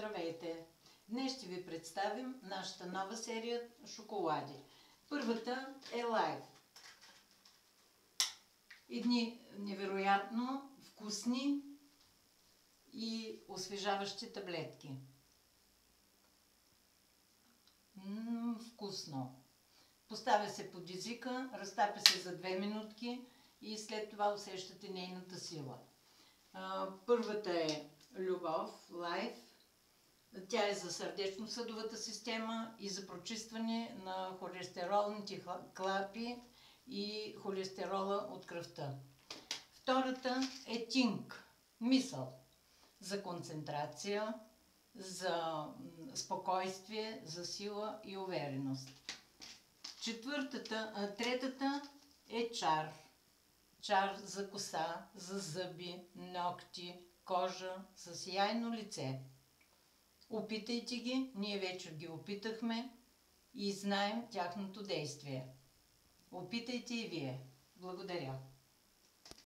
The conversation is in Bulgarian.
Здравейте! Днес ще ви представим нашата нова серия шоколади. Първата е Life. Едни невероятно вкусни и освежаващи таблетки. Вкусно! Поставя се под езика, разтапя се за 2 минутки и след това усещате нейната сила. Първата е Любов, Life. Тя е за сърдечно-съдовата система и за прочистване на холестеролните клапи и холестерола от кръвта. Втората е Think, мисъл, за концентрация, за спокойствие, за сила и увереност. Третата е Чар. Чар за коса, за зъби, ногти, кожа, за сияйно лице. Опитайте ги, ние вече ги опитахме и знаем тяхното действие. Опитайте и вие. Благодаря.